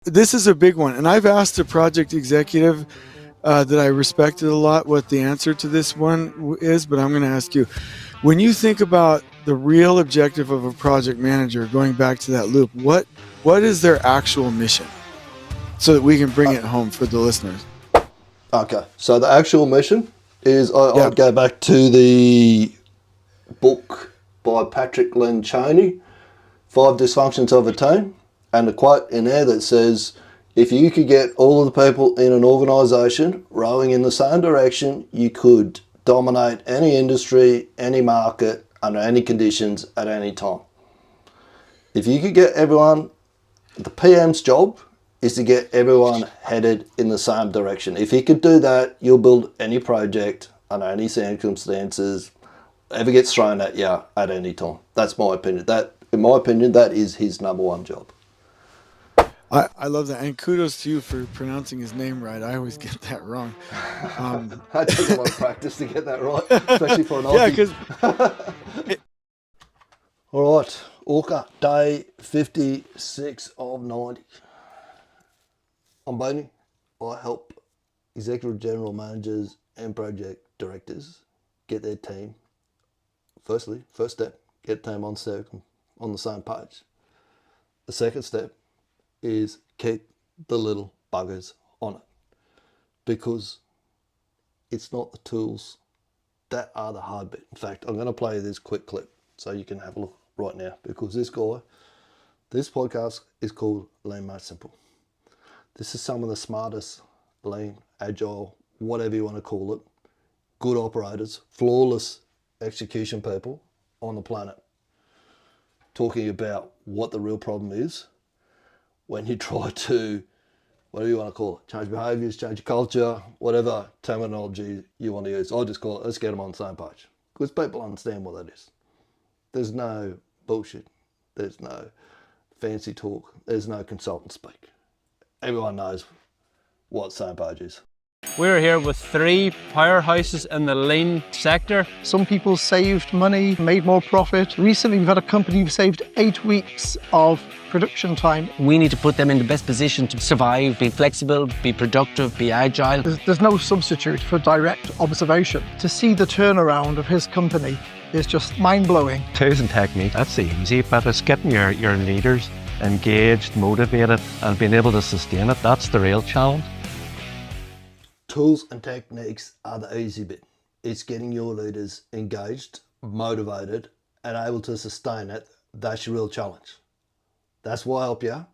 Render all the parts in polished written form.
this is a big one, and I've asked a project executive that I respected a lot what the answer to this one is, but I'm going to ask you. When you think about the real objective of a project manager, going back to that loop, what is their actual mission, so that we can bring it home for the listeners? Okay, so the actual mission is, Yeah. I'd go back to the book by Patrick Lencioni, 5 Dysfunctions of a Team, and a quote in there that says, if you could get all of the people in an organisation rowing in the same direction, you could dominate any industry, any market, under any conditions, at any time. If you could get everyone, the PM's job is to get everyone headed in the same direction. If he could do that, you'll build any project under any circumstances, ever gets thrown at you at any time. That's my opinion. In my opinion, that is his number one job. I love that, and kudos to you for pronouncing his name right. I always get that wrong. I take a lot of practice to get that right, especially for an Aussie. Yeah, All right, ORCA, day 56 of 90. I'm Boney. I help executive general managers and project directors get their team. First step, get the team on the same page. The second step is keep the little buggers on it, because it's not the tools that are the hard bit. In fact, I'm going to play this quick clip so you can have a look right now, because this podcast is called Lean Made Simple. This is some of the smartest lean, agile, whatever you want to call it, good operators, flawless execution people on the planet, talking about what the real problem is when you try to, whatever you want to call it, change behaviours, change your culture, whatever terminology you want to use. I just call it, let's get them on the same page, because people understand what that is. There's no bullshit. There's no fancy talk. There's no consultant speak. Everyone knows what same page is. We're here with 3 powerhouses in the lean sector. Some people saved money, made more profit. Recently, we've had a company who saved 8 weeks of production time. We need to put them in the best position to survive, be flexible, be productive, be agile. There's no substitute for direct observation. To see the turnaround of his company is just mind-blowing. Tools and technique, that's the easy bit. It's getting your leaders engaged, motivated, and being able to sustain it. That's the real challenge. Tools and techniques are the easy bit. It's getting your leaders engaged, motivated, and able to sustain it. That's your real challenge. That's why I help you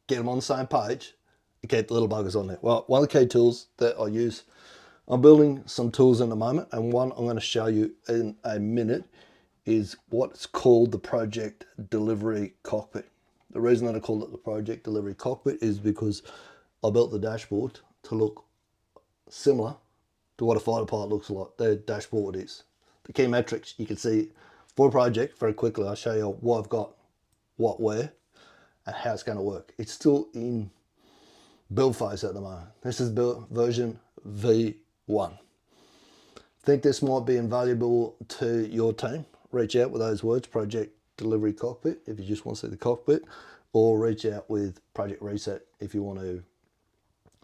get them on the same page and keep the little buggers on there. Well, one of the key tools that I use, I'm building some tools in a moment, and one I'm going to show you in a minute is what's called the Project Delivery Cockpit. The reason that I call it the Project Delivery Cockpit is because I built the dashboard to look similar to what a fighter pilot looks like. Their dashboard is. The key metrics you can see for a project very quickly. I'll show you what I've got, what, where, and how it's going to work. It's still in build phase at the moment. This is build version V1. Think this might be invaluable to your team? Reach out with those words, Project Delivery Cockpit, if you just want to see the cockpit, or reach out with Project Reset if you want to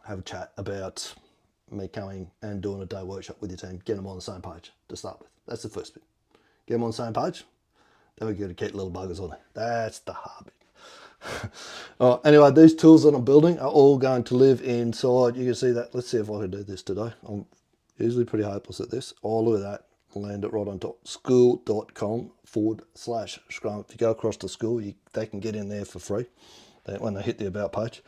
have a chat about me coming and doing a day workshop with your team. Get them on the same page to start with. That's the first bit. Get them on the same page, then we're going to keep little buggers on there. That's the hard bit. Anyway, these tools that I'm building are all going to live inside. You can see that. Let's see if I can do this today. I'm usually pretty hopeless at this. Oh, look at that. Land it right on top. School.com/Scrum. If you go across to school, they can get in there for free when they hit the about page.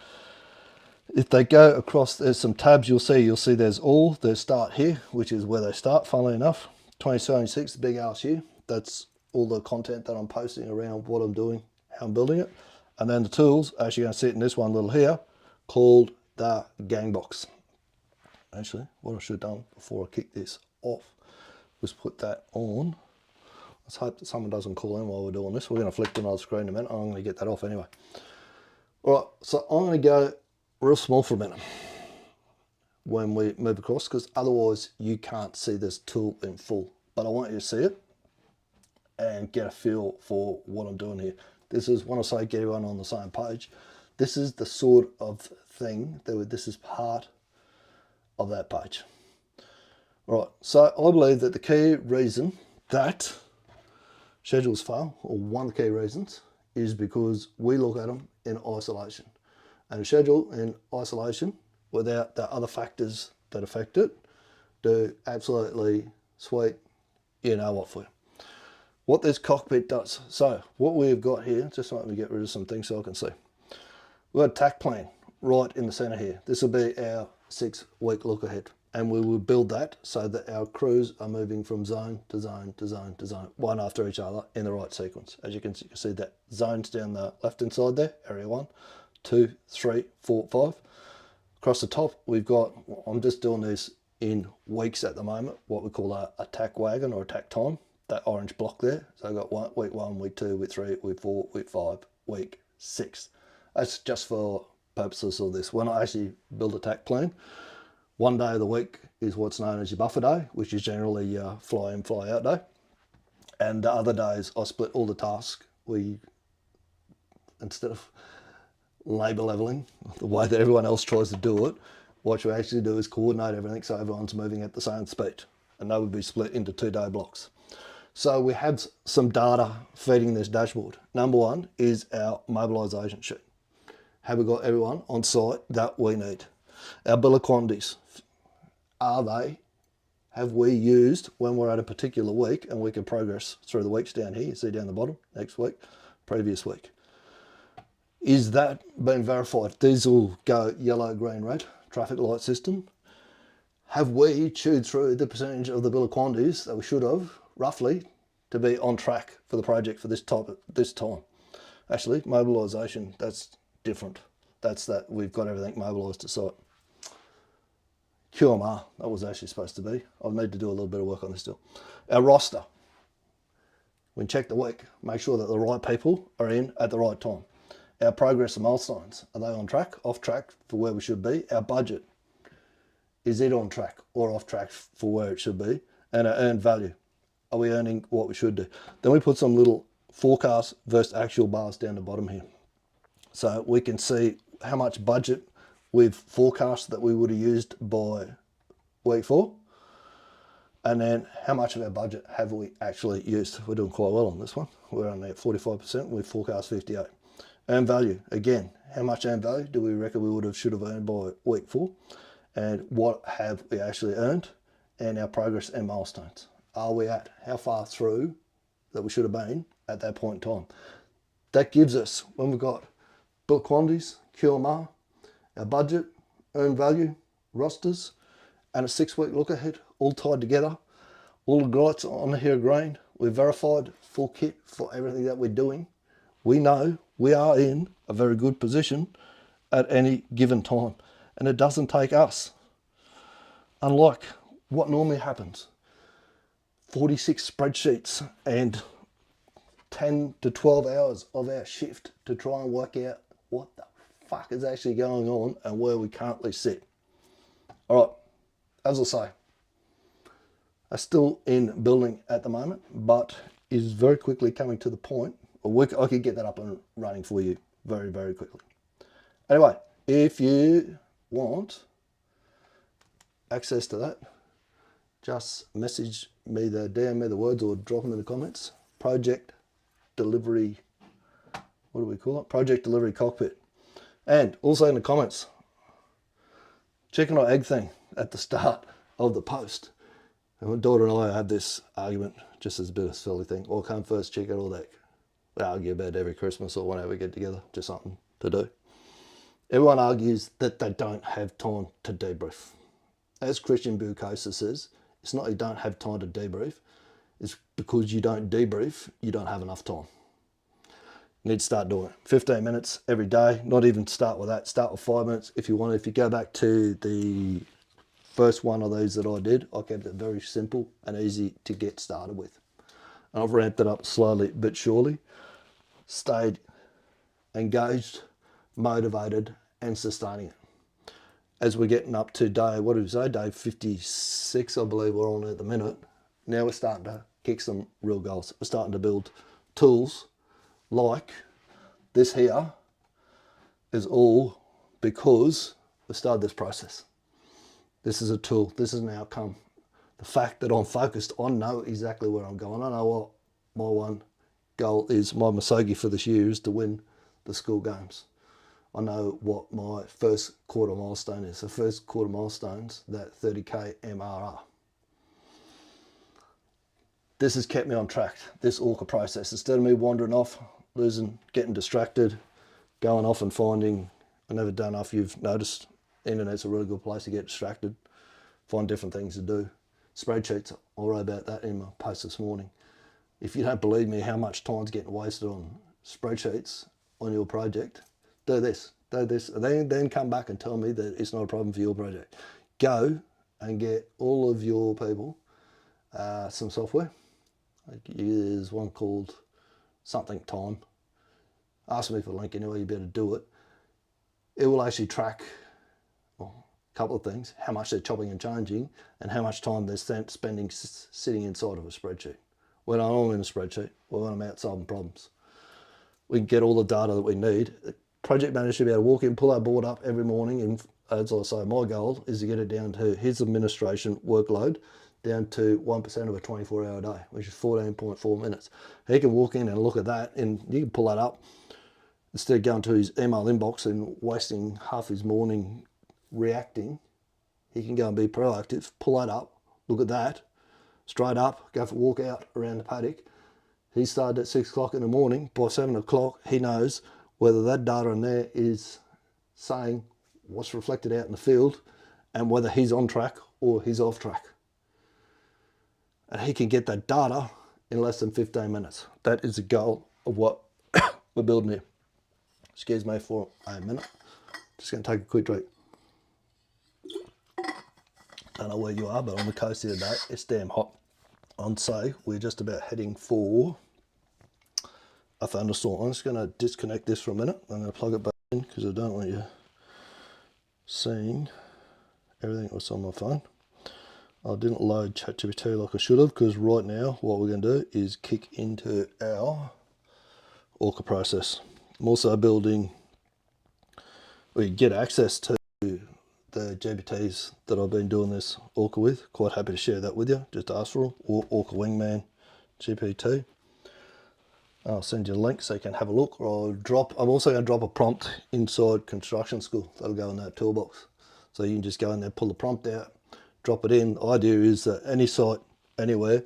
If they go across, there's some tabs you'll see there's all, there's start here, which is where they start, funnily enough. 2076, the big ass here. That's all the content that I'm posting around what I'm doing, how I'm building it. And then the tools, actually going to sit in this one little here, called the gang box. Actually, what I should have done before I kick this off was put that on. Let's hope that someone doesn't call in while we're doing this. We're going to flick to another screen in a minute. I'm going to get that off anyway. All right, so I'm going to go real small for a minute when we move across, because otherwise you can't see this tool in full. But I want you to see it and get a feel for what I'm doing here. This is when I say get everyone on the same page. This is the sort of thing that this is part of that page. Right, so I believe that the key reason that schedules fail, or one of the key reasons, is because we look at them in isolation. And a schedule in isolation, without the other factors that affect it, do absolutely sweet, you know what for you. What this cockpit does. So what we've got here, just let me get rid of some things so I can see. We've got a TAC plan right in the center here. This will be our 6-week look ahead. And we will build that so that our crews are moving from zone to zone to zone to zone, one after each other in the right sequence. As you can see that zones down the left hand side there, area 1, 2, 3, 4, 5. Across the top, we've got, I'm just doing this in weeks at the moment, what we call a TAC wagon or a TAC time, that orange block there. So I've got week 1, week 2, week 3, week 4, week 5, week 6. That's just for purposes of this. When I actually build a TAC plan, one day of the week is what's known as your buffer day, which is generally your fly in, fly out day. And the other days, I split all the tasks. Instead of labour levelling, the way that everyone else tries to do it, what you actually do is coordinate everything so everyone's moving at the same speed. And they would be split into 2-day blocks. So we have some data feeding this dashboard. Number 1 is our mobilisation sheet. Have we got everyone on site that we need? Our bill of quantities, have we used when we're at a particular week, and we can progress through the weeks down here, you see down the bottom, next week, previous week. Is that being verified? These will go yellow, green, red, traffic light system. Have we chewed through the percentage of the bill of quantities that we should have, roughly, to be on track for the project for this time? Actually, mobilisation, that's different. That's that we've got everything mobilised to site. QMR, that was actually supposed to be. I'll need to do a little bit of work on this still. Our roster. We check the week, make sure that the right people are in at the right time. Our progress and milestones, are they on track, off track for where we should be? Our budget, is it on track or off track for where it should be? And our earned value, are we earning what we should do? Then we put some little forecast versus actual bars down the bottom here. So we can see how much budget we've forecast that we would have used by week 4. And then how much of our budget have we actually used? We're doing quite well on this one. We're only at 45%, we forecast 58. Earned value, again, how much earned value do we reckon we should have earned by week 4? And what have we actually earned? And our progress and milestones. Are we at how far through that we should have been at that point in time? That gives us, when we've got bill quantities, QMR, our budget, earned value, rosters, and a 6-week look ahead, all tied together. All the lights on here are green. We've verified full kit for everything that we're doing. We know we are in a very good position at any given time. And it doesn't take us. Unlike what normally happens, 46 spreadsheets and 10 to 12 hours of our shift to try and work out what the fuck is actually going on and where we currently sit. All right, as I say, are still in building at the moment, but is very quickly coming to the point, I could get that up and running for you very, very quickly. Anyway, if you want access to that, just message me DM me the words or drop them in the comments. Project delivery, what do we call it? Project delivery cockpit. And also in the comments, chicken or egg thing at the start of the post. And my daughter and I have this argument, just as a bit of a silly thing. Or come first, chicken or egg. We argue about it every Christmas or whenever we get together, just something to do. Everyone argues that they don't have time to debrief. As Christian Boucousis says, it's not you don't have time to debrief, it's because you don't debrief, you don't have enough time. You need to start doing it. 15 minutes every day, not even start with that, start with 5 minutes if you want. If you go back to the first one of these that I did, I kept it very simple and easy to get started with. And I've ramped it up slowly but surely, stayed engaged, motivated and sustaining it. As we're getting up to day, what did we say, day 56 I believe we're on at the minute, now we're starting to kick some real goals. We're starting to build tools like this here is all because we started this process. This is a tool. This is an outcome. The fact that I'm focused, I know exactly where I'm going. I know what my one goal is. My Masogi for this year is to win the school games. I know what my first quarter milestone is. The first quarter milestone's that 30k MRR. This has kept me on track, this ORCA process. Instead of me wandering off, getting distracted, going off and finding, I don't know if you've noticed, internet's a really good place to get distracted, find different things to do. Spreadsheets, I wrote about that in my post this morning. If you don't believe me how much time's getting wasted on spreadsheets on your project, do this, and then come back and tell me that it's not a problem for your project. Go and get all of your people some software. There's one called something time. Ask me for a link anyway, you better do it. It will actually track a couple of things, how much they're chopping and changing and how much time they're spending sitting inside of a spreadsheet. When I'm in a spreadsheet or when I'm out solving problems. We can get all the data that we need. The project manager should be able to walk in, pull our board up every morning, and as I say, my goal is to get it down to his administration workload down to 1% of a 24-hour day, which is 14.4 minutes. He can walk in and look at that, and you can pull that up. Instead of going to his email inbox and wasting half his morning reacting, he can go and be proactive, pull that up, look at that, straight up, go for a walk out around the paddock. He started at 6 o'clock in the morning. By 7 o'clock, he knows whether that data in there is saying what's reflected out in the field and whether he's on track or he's off track. And he can get that data in less than 15 minutes. That is the goal of what we're building here. Excuse me for a minute. Just going to take a quick drink. Don't know where you are, but on the coast here today, it's damn hot. I'd say we're just about heading for a thunderstorm. I'm just going to disconnect this for a minute. I'm going to plug it back in because I don't want you seeing everything that's on my phone. I didn't load ChatGPT like I should have, because right now what we're going to do is kick into our ORCA process. I'm also building, we get access to the GPTs that I've been doing this ORCA with. Quite happy to share that with you. Just ask for them, or ORCA Wingman GPT. I'll send you a link so you can have a look. Or I'm also going to drop a prompt inside construction school. That'll go in that toolbox. So you can just go in there, pull the prompt out, drop it in. The idea is that any site, anywhere,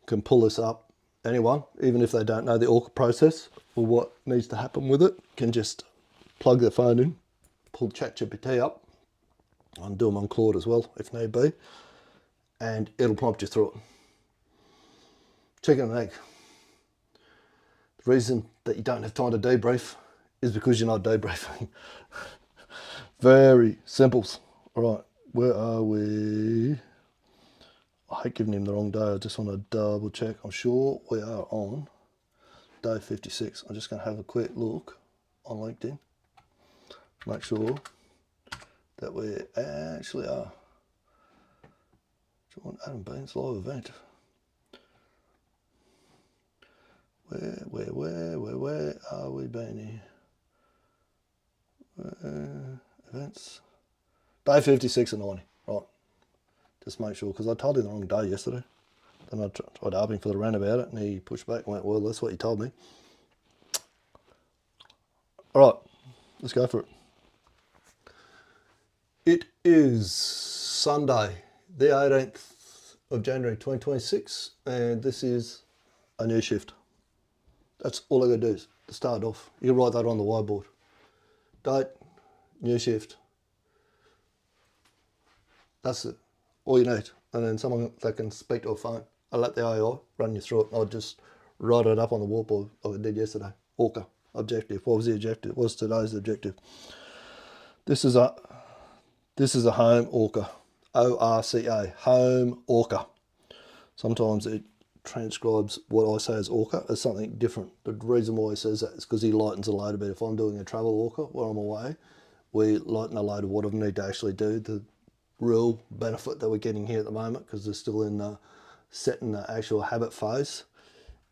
can pull this up. Anyone, even if they don't know the ORCA process or what needs to happen with it, can just plug their phone in, pull ChatGPT up. I'll do them on Claude as well, if need be. And it'll prompt you through it. Chicken and egg. The reason that you don't have time to debrief is because you're not debriefing. Very simple. All right, where are we? I hate giving him the wrong day. I just want to double check. I'm sure we are on day 56. I'm just going to have a quick look on LinkedIn. Make sure that we actually are. Join Adam Bain's live event. Where are we been here? Events. Day 56 and 90. Right. Just make sure, because I told him the wrong day yesterday. Then I tried to ask him for the rant about it, and he pushed back and went, well, that's what you told me. All right, let's go for it. It is Sunday, the 18th of January 2026, and this is a new shift. That's all I got to do is to start off. You can write that on the whiteboard. Date, new shift. That's it. All you need. And then someone that can speak to a phone. I'll let the AI run you through it. I'll just write it up on the whiteboard like I did yesterday. ORCA, objective. What was the objective? What's today's objective? This is a home ORCA. ORCA, home ORCA. Sometimes it transcribes what I say as ORCA as something different. The reason why he says that is because he lightens the load a bit. If I'm doing a travel ORCA while I'm away, we lighten the load of what I need to actually do. The real benefit that we're getting here at the moment, because they're still in setting the actual habit phase,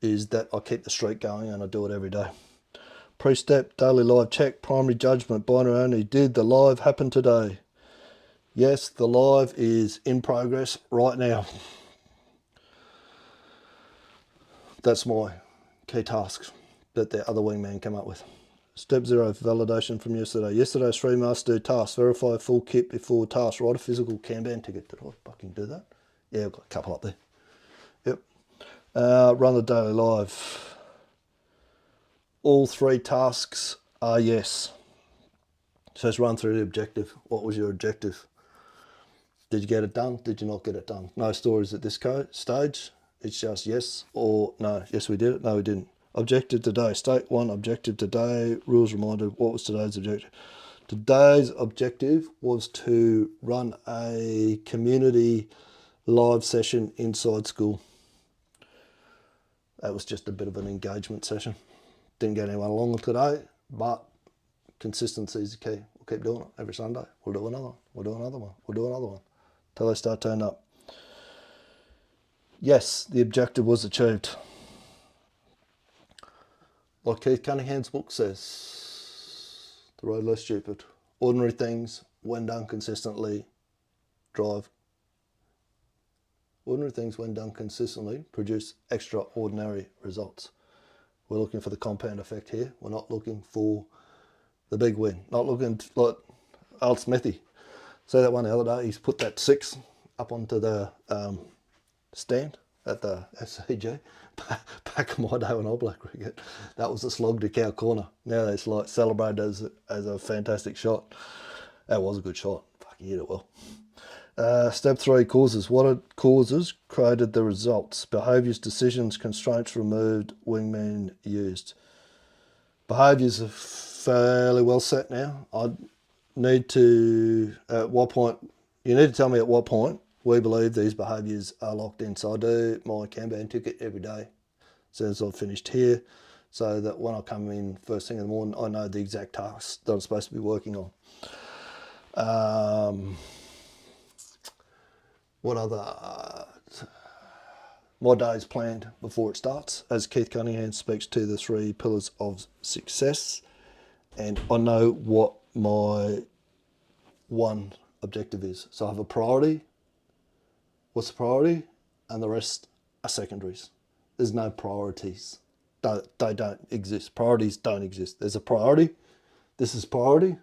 is that I keep the streak going and I do it every day. Pre-step, daily live check, primary judgment, binary only. Did the live happen today? Yes, the live is in progress right now. That's my key tasks that the other wingman came up with. Step 0, validation from yesterday. Yesterday's 3 must-do tasks. Verify full kit before task. Write a physical Kanban ticket. Did I fucking do that? Yeah, I've got a couple up there. Yep. Run the daily live. All 3 tasks are yes. So let's run through the objective. What was your objective? Did you get it done? Did you not get it done? No stories at this stage. It's just yes or no. Yes, we did it. No, we didn't. Objective today. State 1, objective today. Rules reminder. What was today's objective? Today's objective was to run a community live session inside school. That was just a bit of an engagement session. Didn't get anyone along today, but consistency is the key. We'll keep doing it every Sunday. We'll do another one. We'll do another one. We'll do another one. Till they start turning up. Yes, the objective was achieved. Like Keith Cunningham's book says, the road less stupid. Ordinary things, when done consistently, drive. Ordinary things, when done consistently, produce extraordinary results. We're looking for the compound effect here. We're not looking for the big win. Not looking like Al Smithy. Say that one the other day. He's put that 6 up onto the stand at the SCG. Back in my day when I played cricket, that was a slog to cow corner. Now it's like celebrated as a fantastic shot. That was a good shot. Fuck, he hit it well. Step 3, causes. What are causes created the results? Behaviours, decisions, constraints removed, wingman used. Behaviours are fairly well set now. I need to, at what point, you need to tell me at what point we believe these behaviours are locked in. So I do my Kanban ticket every day as soon as I've finished here, so that when I come in first thing in the morning, I know the exact tasks that I'm supposed to be working on. What other? My day is planned before it starts, as Keith Cunningham speaks to the 3 pillars of success, and I know what my one objective is. So I have a priority. What's the priority? And the rest are secondaries. There's no priorities. They don't exist. Priorities don't exist. There's a priority. This is priority.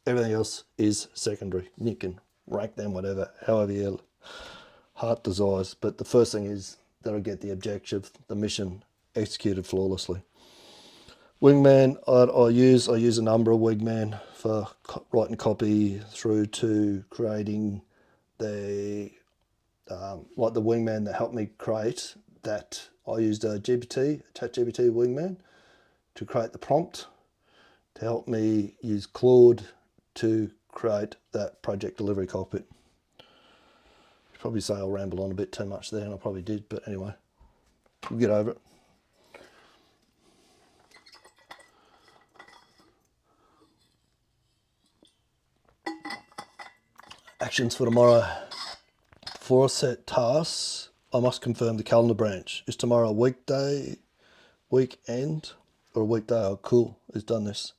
Everything else is secondary. You can rank them whatever, however your heart desires. But the first thing is that I get the objective, the mission executed flawlessly. Wingman, I use a number of wingman for writing copy through to creating the like the wingman that helped me create that. I used a ChatGPT wingman to create the prompt to help me use Claude to create that project delivery cockpit. You'd probably say I'll ramble on a bit too much there, and I probably did, but anyway, we'll get over it. Actions for tomorrow. For a set tasks, I must confirm the calendar branch. Is tomorrow a weekday, weekend, or a weekday? Oh, cool, he's done this.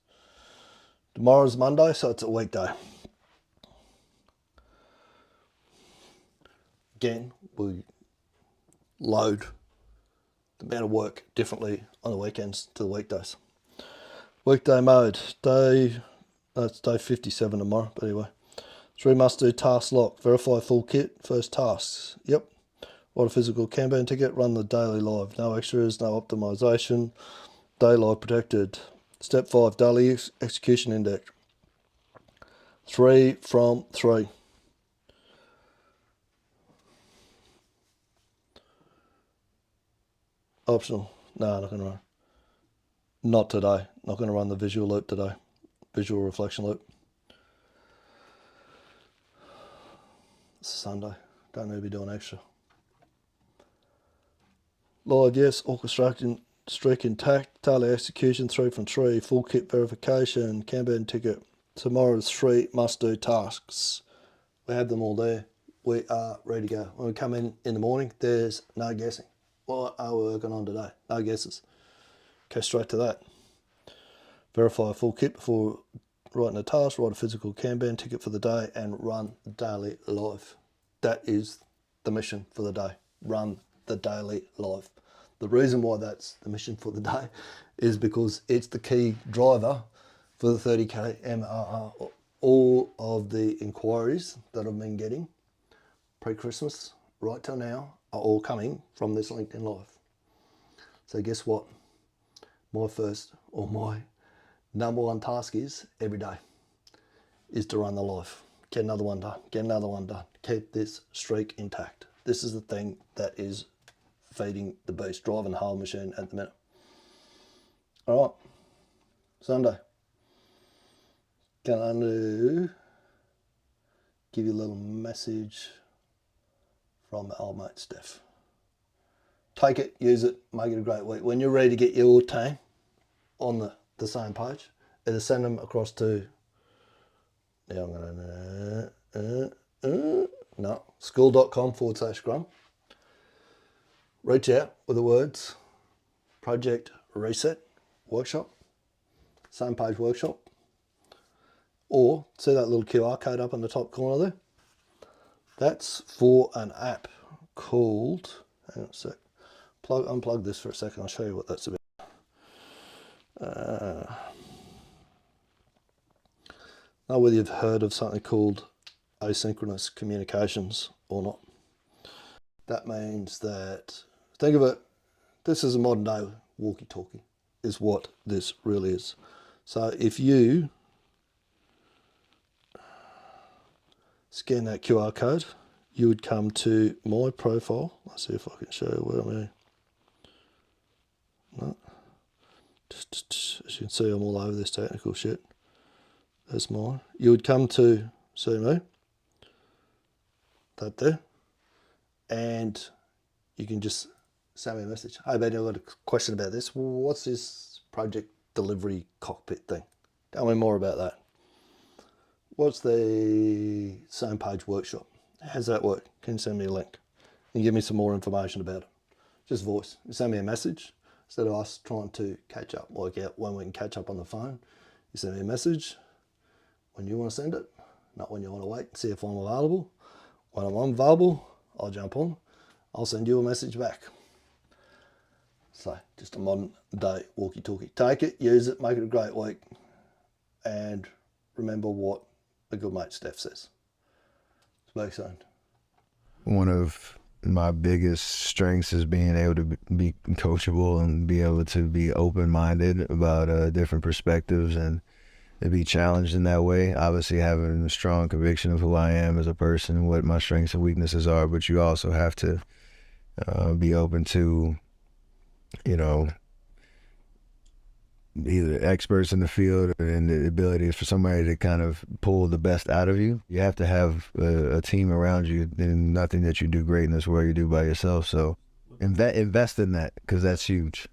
Tomorrow's Monday, so it's a weekday. Again, we load the amount of work differently on the weekends to the weekdays. Weekday mode, it's day 57 tomorrow, but anyway. 3 must-do tasks locked. Verify full kit. First tasks. Yep. Write a physical Kanban ticket. Run the daily live. No extras, no optimization. Day live protected. Step 5, daily execution index. 3 from 3. Optional. No, not going to run. Not today. Not going to run the visual loop today. Visual reflection loop. It's Sunday. Don't need to be doing extra. Live, yes. Orchestration streak intact. Daily execution 3 from 3. Full kit verification. Kanban ticket. Tomorrow's 3 must-do tasks. We have them all there. We are ready to go. When we come in the morning, there's no guessing. What are we working on today? No guesses. Go straight to that. verify a full kit before writing a task, write a physical Kanban ticket for the day, and run daily live. That is the mission for the day. Run the daily live. The reason why that's the mission for the day is because it's the key driver for the 30k MRR. All of the inquiries that I've been getting pre-Christmas right till now are all coming from this LinkedIn Live. So guess what? My number one task is every day is to run the live. Get another one done. Get another one done. Keep this streak intact. This is the thing that is feeding the beast, driving the whole machine at the minute. All right, Sunday. Going to give you a little message from my old mate Steph. Take it, use it, make it a great week. When you're ready to get your team on the same page, either send them across to, now I'm going to, school.com/Scrum. Reach out with the words Project Reset Workshop, same page workshop, or see that little QR code up in the top corner there? That's for an app called, hang on a sec, unplug this for a second, I'll show you what that's about. Now whether you've heard of something called asynchronous communications or not. That means that, think of it, this is a modern day walkie-talkie, is what this really is. So if you scan that QR code, you would come to my profile. Let's see if I can show you where I'm at. No. As you can see, I'm all over this technical shit. That's mine. You would come to see me, that there, and you can just send me a message. Hey, Benny, I've got a question about this. What's this project delivery cockpit thing? Tell me more about that. What's the same page workshop? How's that work? Can you send me a link and give me some more information about it? Just voice. You send me a message instead of us trying to catch up, work out when we can catch up on the phone. You send me a message when you want to send it, not when you want to wait and see if I'm available. When I'm available, I'll jump on. I'll send you a message back. So just a modern day walkie-talkie. Take it, use it, make it a great week, and remember what a good mate Steph says. Speak soon. One of my biggest strengths is being able to be coachable and be able to be open-minded about different perspectives and be challenged in that way. Obviously having a strong conviction of who I am as a person and what my strengths and weaknesses are, but you also have to be open to, you know, either experts in the field and the ability for somebody to kind of pull the best out of you. You have to have a team around you, and nothing that you do great in this world you do by yourself. So invest in that, because that's huge.